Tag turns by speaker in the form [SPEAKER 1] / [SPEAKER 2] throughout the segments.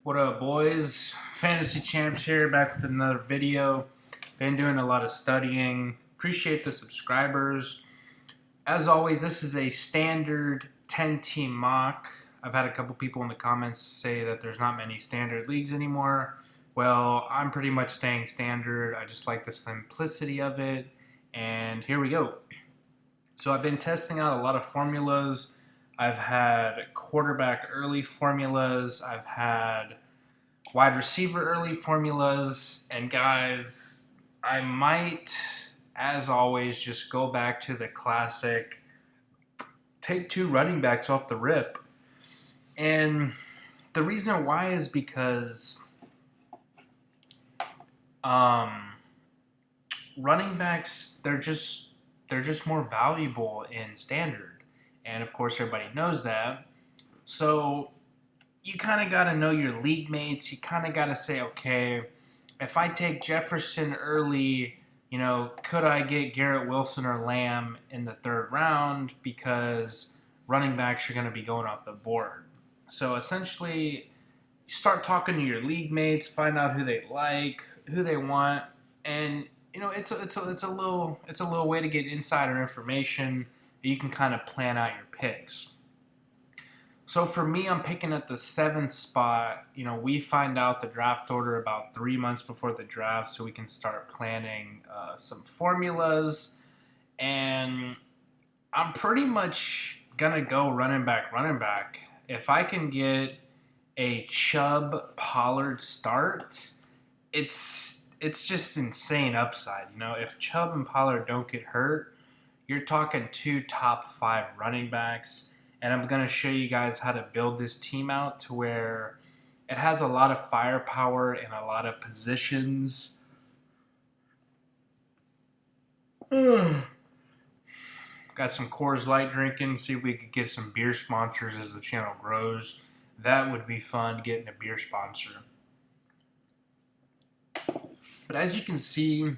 [SPEAKER 1] What up, boys? Fantasy Champs here, back with another video. Been doing a lot of studying. Appreciate the subscribers. As always, this is a standard 10-team mock. I've had a couple people in the comments say that there's not many standard leagues anymore. Well, I'm pretty much staying standard. I just like the simplicity of it. And here we go. So I've been testing out a lot of formulas. I've had quarterback early formulas. I've had wide receiver early formulas. And guys, I might, as always, just go back to the classic take two running backs off the rip. And the reason why is because running backs, they're just more valuable in standard. And of course everybody knows that. So you kind of got to know your league mates. You kind of got to say, okay, if I take Jefferson early, could I get Garrett Wilson or Lamb in the third round because running backs are going to be going off the board. So essentially, you start talking to your league mates, find out who they like, who they want, and it's a little way to get insider information that you can kind of plan out your picks. So for me, I'm picking at the 7th spot. We find out the draft order about 3 months before the draft, so we can start planning some formulas. And I'm pretty much gonna go running back. If I can get a Chubb Pollard start, it's just insane upside. If Chubb and Pollard don't get hurt, you're talking 2 top 5 running backs. And I'm going to show you guys how to build this team out to where it has a lot of firepower in a lot of positions. Got some Coors Light drinking. See if we could get some beer sponsors as the channel grows. That would be fun, getting a beer sponsor. But as you can see,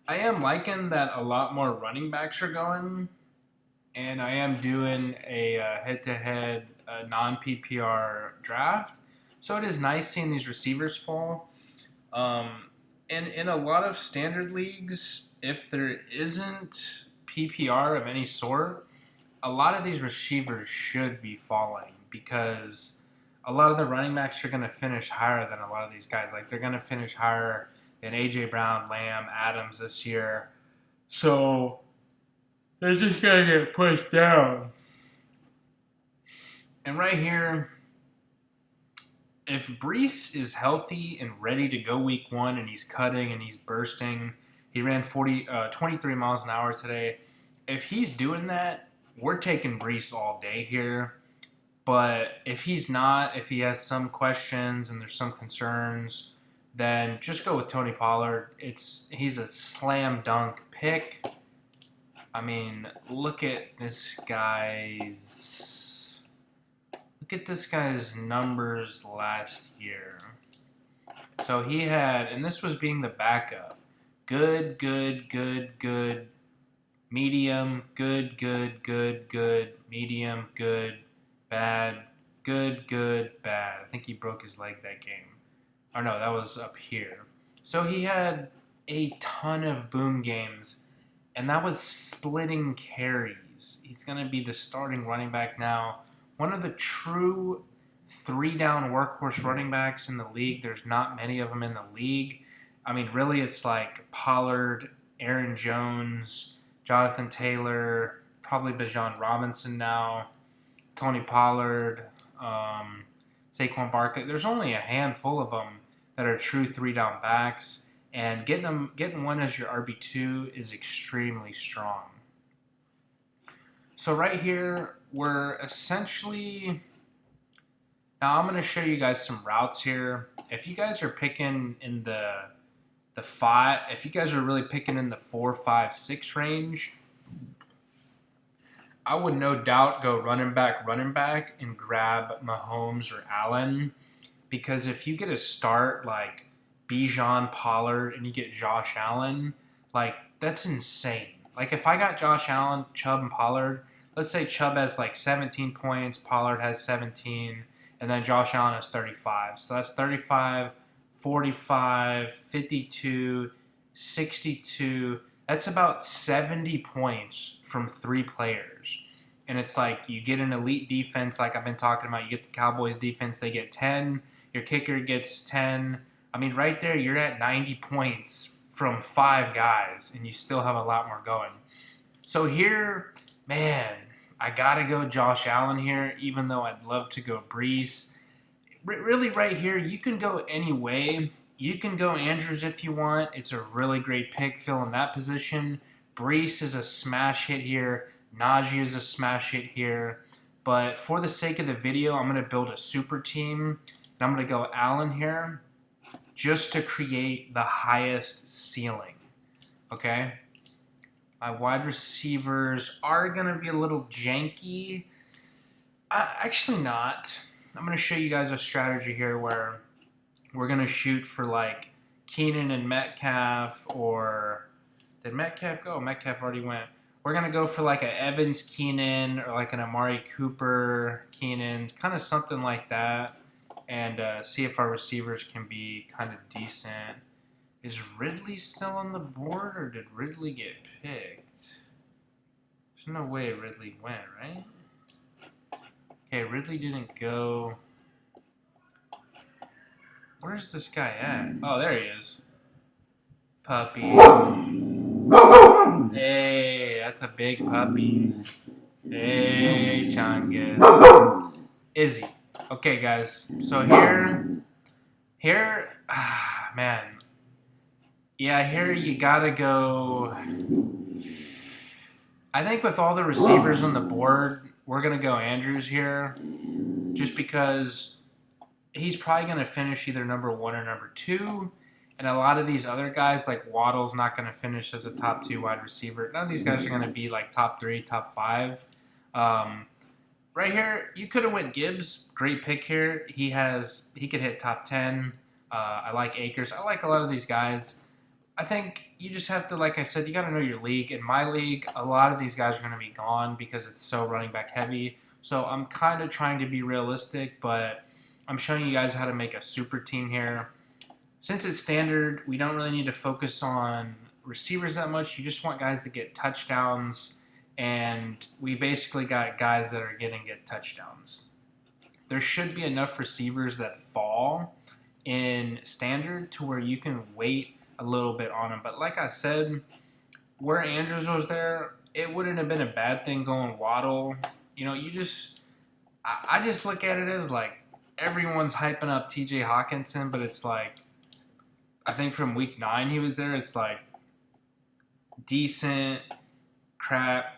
[SPEAKER 1] I am liking that a lot more running backs are going. And I am doing a head-to-head non-ppr draft. So it is nice seeing these receivers fall. And in a lot of standard leagues, if there isn't PPR of any sort, a lot of these receivers should be falling because a lot of the running backs are going to finish higher than a lot of these guys. Like, they're going to finish higher than A.J. Brown, Lamb, Adams this year. So they're just going to get pushed down. And right here, if Brees is healthy and ready to go week 1 and he's cutting and he's bursting, he ran 23 miles an hour today. If he's doing that, we're taking Brees all day here. But if he's not, if he has some questions and there's some concerns, then just go with Tony Pollard. He's a slam dunk pick. I mean, look at this guy's numbers last year. So he had, and this was being the backup, good, medium, good, medium, good, bad, bad. I think he broke his leg that game. Or no, that was up here. So he had a ton of boom games. And that was splitting carries. He's going to be the starting running back now. One of the true 3-down workhorse running backs in the league. There's not many of them in the league. I mean, really, it's like Pollard, Aaron Jones, Jonathan Taylor, probably Bijan Robinson now, Tony Pollard, Saquon Barkley. There's only a handful of them that are true 3-down backs. And getting one as your RB2 is extremely strong. So right here, we're essentially... Now I'm going to show you guys some routes here. If you guys are picking in the 5... If you guys are really picking in the 4, 5, 6 range, I would no doubt go running back, and grab Mahomes or Allen. Because if you get a start like Bijan, Pollard, and you get Josh Allen, like, that's insane. Like, if I got Josh Allen, Chubb, and Pollard, let's say Chubb has like 17 points, Pollard has 17, And then Josh Allen has 35. So that's 35, 45, 52, 62. That's about 70 points from 3 players. And it's like you get an elite defense like I've been talking about. You get the Cowboys defense, they get 10. Your kicker gets 10. I mean, right there, you're at 90 points from 5 guys, and you still have a lot more going. So here, man, I got to go Josh Allen here, even though I'd love to go Brees. Really, right here, you can go any way. You can go Andrews if you want. It's a really great pick, filling that position. Brees is a smash hit here. Najee is a smash hit here. But for the sake of the video, I'm going to build a super team. And I'm going to go Allen here just to create the highest ceiling. Okay? My wide receivers are going to be a little janky. Actually not. I'm going to show you guys a strategy here where we're going to shoot for like Keenan and Metcalf, or did Metcalf go? Metcalf already went. We're going to go for like an Evans Keenan or like an Amari Cooper Keenan, kind of something like that, and see if our receivers can be kind of decent. Is Ridley still on the board, or did Ridley get picked? There's no way Ridley went, right? Okay, Ridley didn't go. Where's this guy at? Oh, there he is. Puppy. Hey, that's a big puppy. Hey, Chungus. Izzy. Okay, guys. So here, man. Yeah, here you gotta go. I think with all the receivers on the board, we're going to go Andrews here just because he's probably going to finish either number 1 or number 2. And a lot of these other guys, like Waddle's not going to finish as a top 2 wide receiver. None of these guys are going to be like top 3, top 5. Right here, you could have went Gibbs. Great pick here. He could hit top 10. I like Akers. I like a lot of these guys. I think you just have to, like I said, you got to know your league. In my league, a lot of these guys are going to be gone because it's so running back heavy. So I'm kind of trying to be realistic, but I'm showing you guys how to make a super team here. Since it's standard, we don't really need to focus on receivers that much. You just want guys that get touchdowns, and we basically got guys that are getting touchdowns. There should be enough receivers that fall in standard to where you can wait a little bit on him. But like I said, where Andrews was there, it wouldn't have been a bad thing going Waddle. You know, I just look at it as like everyone's hyping up TJ Hawkinson, but it's like, I think from week 9 he was there, it's like decent, crap,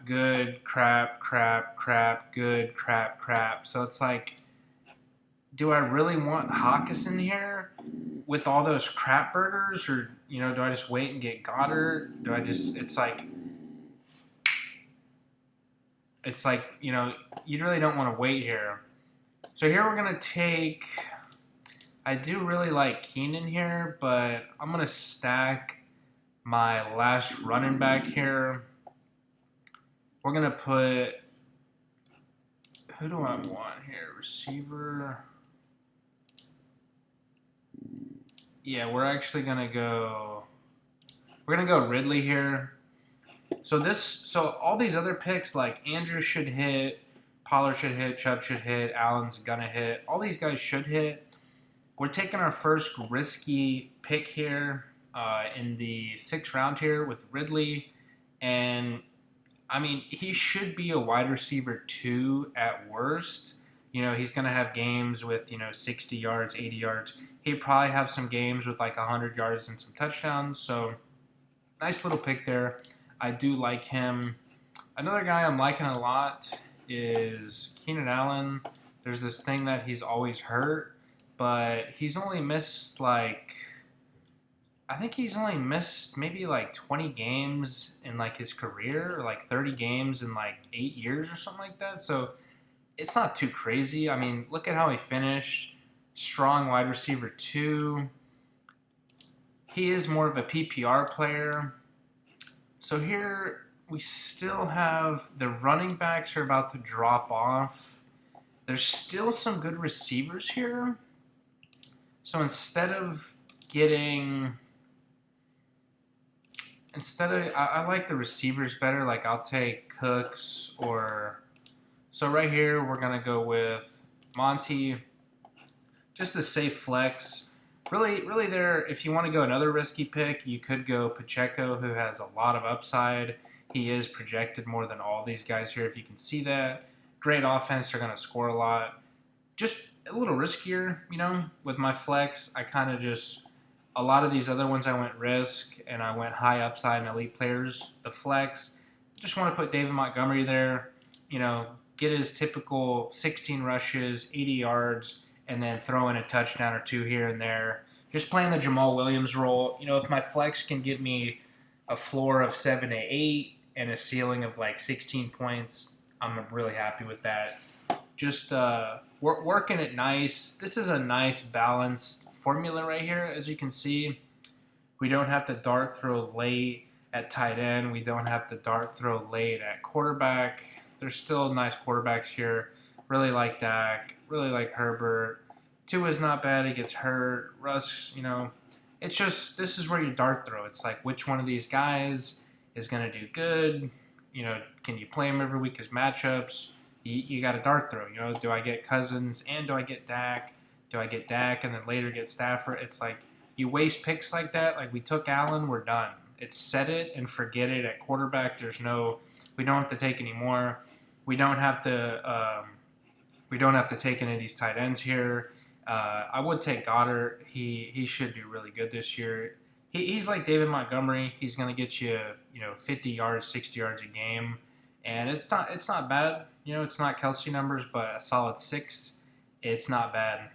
[SPEAKER 1] good, crap, good, crap. So it's like, do I really want Hawkinson here with all those crap burgers, or do I just wait and get Goddard? It's like you really don't want to wait here. So here we're gonna take. I do really like Keenan here, but I'm gonna stack my last running back here. We're gonna put. Who do I want here? Receiver. Yeah, we're actually gonna go. We're gonna go Ridley here. So all these other picks, like Andrews should hit, Pollard should hit, Chubb should hit, Allen's gonna hit. All these guys should hit. We're taking our first risky pick here in the 6th round here with Ridley, and I mean he should be a wide receiver 2 at worst. He's gonna have games with 60 yards, 80 yards. He'd probably have some games with like 100 yards and some touchdowns. So, nice little pick there. I do like him. Another guy I'm liking a lot is Keenan Allen. There's this thing that he's always hurt, but he's only missed I think he's only missed maybe like 20 games in like his career, or like 30 games in like 8 years or something like that. So, it's not too crazy. I mean, look at how he finished. Strong wide receiver 2. He is more of a PPR player. So here we still have the running backs are about to drop off. There's still some good receivers here. So instead of getting... I like the receivers better. Like, I'll take Cooks or... So right here, we're going to go with Monty. Just a safe flex. Really there, if you want to go another risky pick, you could go Pacheco, who has a lot of upside. He is projected more than all these guys here, if you can see that. Great offense. They're going to score a lot. Just a little riskier, with my flex. I kind of just... A lot of these other ones I went risk, and I went high upside and elite players. The flex, just want to put David Montgomery there, get his typical 16 rushes, 80 yards, and then throw in a touchdown or two here and there. Just playing the Jamal Williams role. If my flex can get me a floor of 7 to 8 and a ceiling of like 16 points, I'm really happy with that. Just working it nice. This is a nice balanced formula right here. As you can see, we don't have to dart throw late at tight end. We don't have to dart throw late at quarterback. There's still nice quarterbacks here. Really like Dak. Really like Herbert. Tua is not bad. He gets hurt. Russ, it's just, this is where you dart throw. It's like, which one of these guys is going to do good? Can you play him every week as matchups? You got a dart throw. Do I get Cousins and do I get Dak? Do I get Dak and then later get Stafford? It's like, you waste picks like that. Like, we took Allen, we're done. It's set it and forget it at quarterback. We don't have to take any more. We don't have to take any of these tight ends here. I would take Goddard. He should do really good this year. He's like David Montgomery. He's going to get you 50 yards, 60 yards a game, and it's not bad. It's not Kelsey numbers, but a solid 6. It's not bad.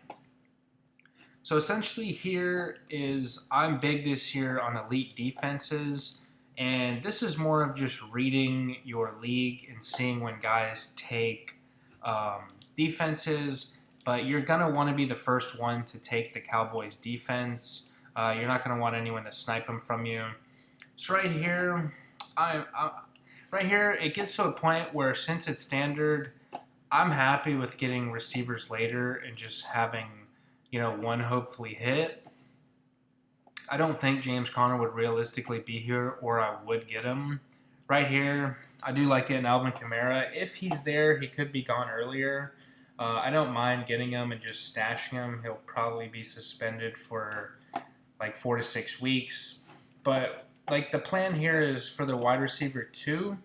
[SPEAKER 1] So essentially here is, I'm big this year on elite defenses, and this is more of just reading your league and seeing when guys take defenses, but you're going to want to be the first one to take the Cowboys defense. You're not going to want anyone to snipe them from you. So right here, it gets to a point where, since it's standard, I'm happy with getting receivers later and just having, one hopefully hit. I don't think James Conner would realistically be here, or I would get him. Right here, I do like getting Alvin Kamara. If he's there, he could be gone earlier. I don't mind getting him and just stashing him. He'll probably be suspended for like 4 to 6 weeks. But like, the plan here is for the wide receiver 2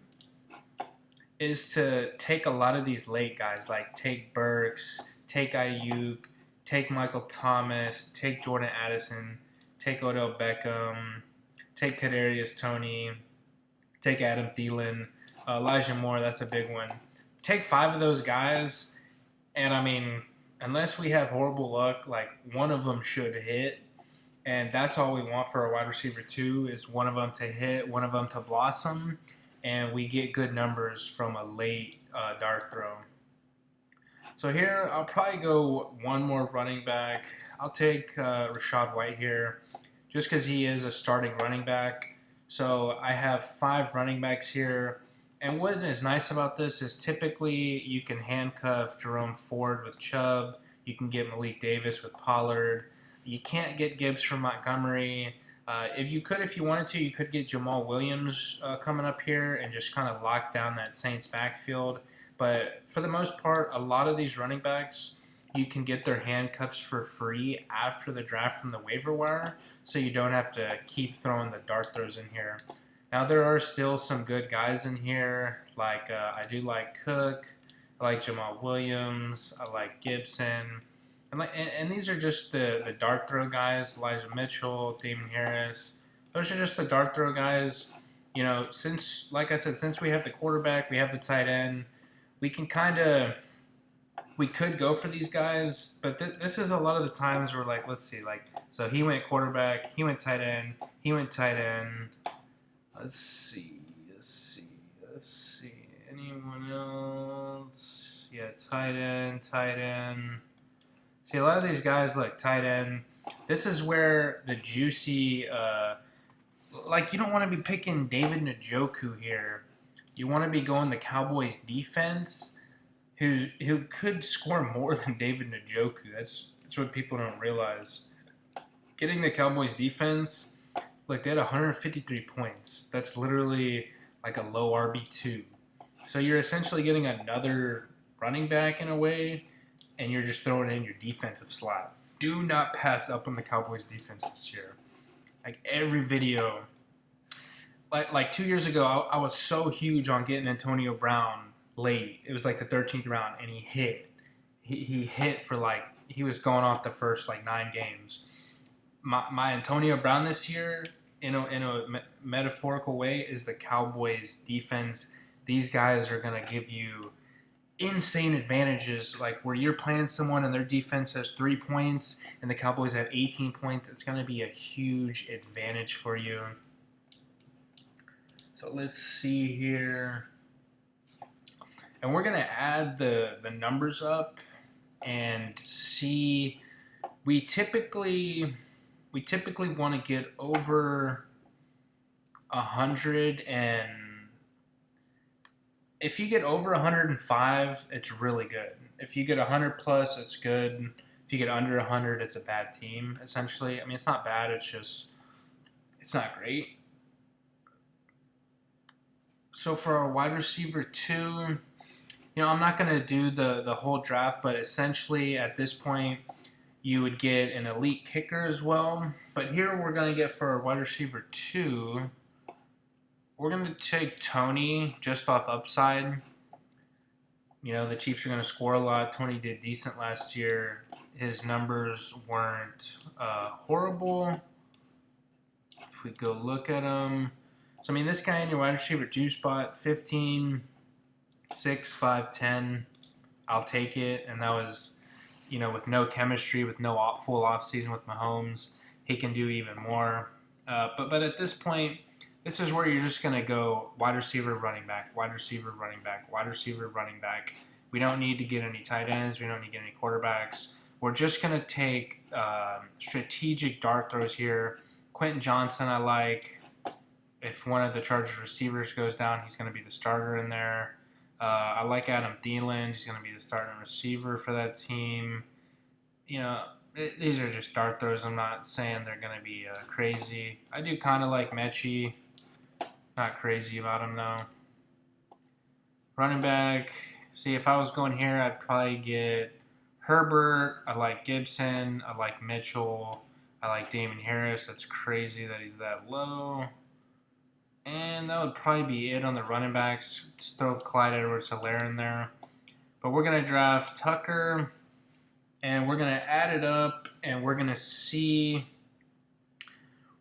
[SPEAKER 1] is to take a lot of these late guys, like take Burks, take Ayuk, take Michael Thomas, take Jordan Addison, take Odell Beckham, take Kadarius Toney, take Adam Thielen, Elijah Moore, that's a big one. Take 5 of those guys, and I mean, unless we have horrible luck, like, one of them should hit, and that's all we want for a wide receiver 2, is one of them to hit, one of them to blossom, and we get good numbers from a late dart throw. So here, I'll probably go one more running back. I'll take Rachaad White here, just because he is a starting running back. So I have 5 running backs here. And what is nice about this is, typically you can handcuff Jerome Ford with Chubb. You can get Malik Davis with Pollard. You can't get Gibbs from Montgomery. If you wanted to, you could get Jamal Williams coming up here and just kind of lock down that Saints backfield. But for the most part, a lot of these running backs, you can get their handcuffs for free after the draft from the waiver wire, so you don't have to keep throwing the dart throws in here. Now, there are still some good guys in here. Like, I do like Cook. I like Jamal Williams. I like Gibson. And these are just the dart throw guys. Elijah Mitchell, Damon Harris. Those are just the dart throw guys. Since, like I said, since we have the quarterback, we have the tight end, we could go for these guys, but this is a lot of the times where, like, let's see, like, so he went quarterback, he went tight end, he went tight end. Let's see. Anyone else? Yeah, tight end. See, a lot of these guys, look, tight end. This is where the juicy, like, you don't want to be picking David Njoku here. You want to be going the Cowboys defense, who could score more than David Njoku. That's what people don't realize. Getting the Cowboys defense, like they had 153 points. That's literally like a low RB2. So you're essentially getting another running back in a way, and you're just throwing in your defensive slot. Do not pass up on the Cowboys defense this year. Like every video, like 2 years ago, I was so huge on getting Antonio Brown late. It was like the 13th round, and he hit. He hit for like, he was going off the first like 9 games. My Antonio Brown this year, in a metaphorical way, is the Cowboys defense. These guys are gonna give you insane advantages, like where you're playing someone and their defense has 3 points and the Cowboys have 18 points. It's gonna be a huge advantage for you. So let's see here, and we're gonna add the numbers up and see. We typically want to get over 100, and if you get over 105, it's really good. If you get 100 plus, it's good. If you get under 100, it's a bad team, essentially. I mean, it's not bad, it's just, it's not great. So for our wide receiver 2, I'm not going to do the whole draft, but essentially at this point, you would get an elite kicker as well. But here we're going to get for our wide receiver 2, we're going to take Tony just off upside. The Chiefs are going to score a lot. Tony did decent last year. His numbers weren't horrible. If we go look at him. So, I mean, this guy in your wide receiver 2 spot, 15, 6, 5, 10. I'll take it. And that was, with no chemistry, with no full offseason with Mahomes, he can do even more. But at this point, this is where you're just going to go wide receiver, running back, wide receiver, running back, wide receiver, running back. We don't need to get any tight ends. We don't need to get any quarterbacks. We're just going to take strategic dart throws here. Quentin Johnson, I like. If one of the Chargers receivers goes down, he's going to be the starter in there. I like Adam Thielen. He's going to be the starting receiver for that team. These are just dart throws. I'm not saying they're going to be crazy. I do kind of like Mechie. Not crazy about him, though. Running back. See, if I was going here, I'd probably get Herbert. I like Gibson. I like Mitchell. I like Damon Harris. That's crazy that he's that low. And that would probably be it on the running backs. Just throw Clyde Edwards-Helaire in there. But we're going to draft Tucker. And we're going to add it up. And we're going to see.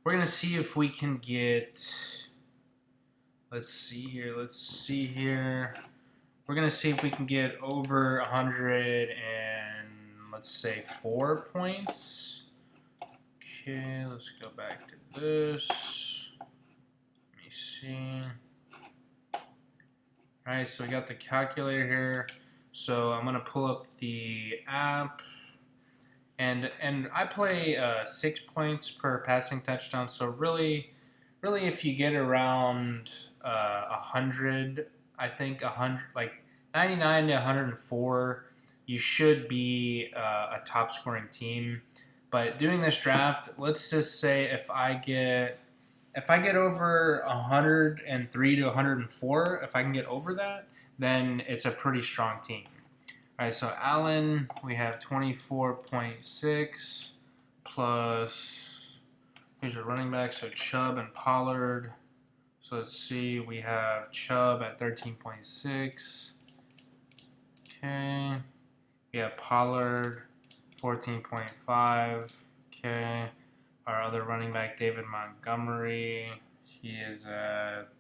[SPEAKER 1] We're going to see if we can get. Let's see here. We're going to see if we can get over 100 and, let's say, 4 points. Okay, let's go back to this. Let me see. Alright, so we got the calculator here. So I'm going to pull up the app. And I play 6 points per passing touchdown. So really, if you get around 100, I think 100, like 99 to 104, you should be a top scoring team. But doing this draft, let's just say if I get over 103 to 104, if I can get over that, then it's a pretty strong team. All right, so Allen, we have 24.6 plus, here's your running back, so Chubb and Pollard. So let's see, we have Chubb at 13.6. Okay. We have Pollard, 14.5. Okay. Our other running back, David Montgomery, he is at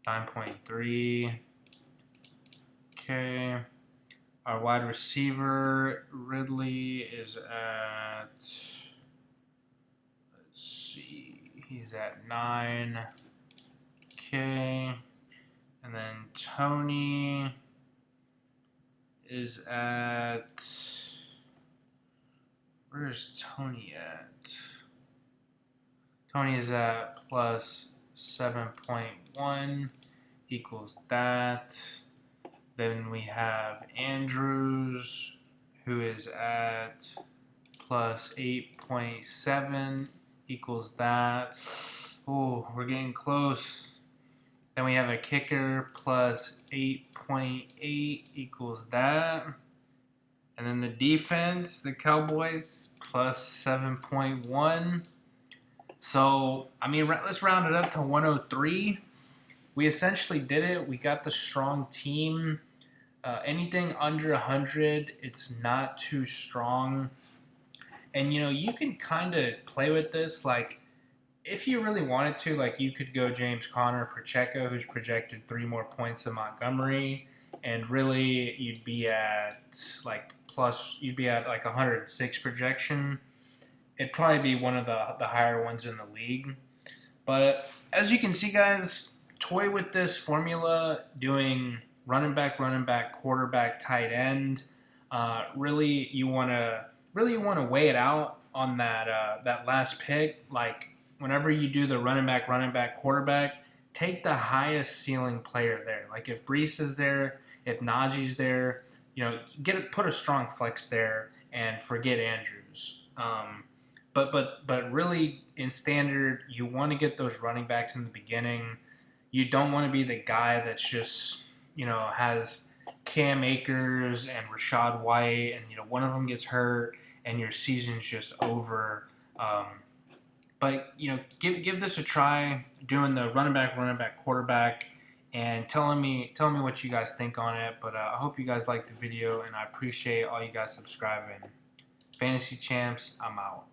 [SPEAKER 1] 9.3. Okay. Our wide receiver, Ridley, is at, let's see, he's at 9. Okay. And then Tony is at, where's Tony at? Tony is at plus 7.1 equals that. Then we have Andrews, who is at plus 8.7 equals that. Oh, we're getting close. Then we have a kicker plus 8.8 equals that. And then the defense, the Cowboys, plus 7.1. So, I mean, let's round it up to 103. We essentially did it. We got the strong team. Anything under 100, it's not too strong. And, you know, you can kind of play with this. Like, if you really wanted to, like, you could go James Conner, Pacheco, who's projected 3 more points than Montgomery. And really, you'd be at, like, like 106 projection. It'd probably be one of the higher ones in the league. But as you can see, guys, toy with this formula, doing running back, quarterback, tight end. Really, you want to weigh it out on that last pick. Like whenever you do the running back, quarterback, take the highest ceiling player there. Like if Brees is there, if Najee's there, you know, put a strong flex there and forget Andrews. But really in standard, you want to get those running backs in the beginning. You don't want to be the guy that's just, you know, has Cam Akers and Rashad White, and you know one of them gets hurt and your season's just over. But you know, give this a try, doing the running back, quarterback, and telling me what you guys think on it. But I hope you guys liked the video, and I appreciate all you guys subscribing. Fantasy Champs, I'm out.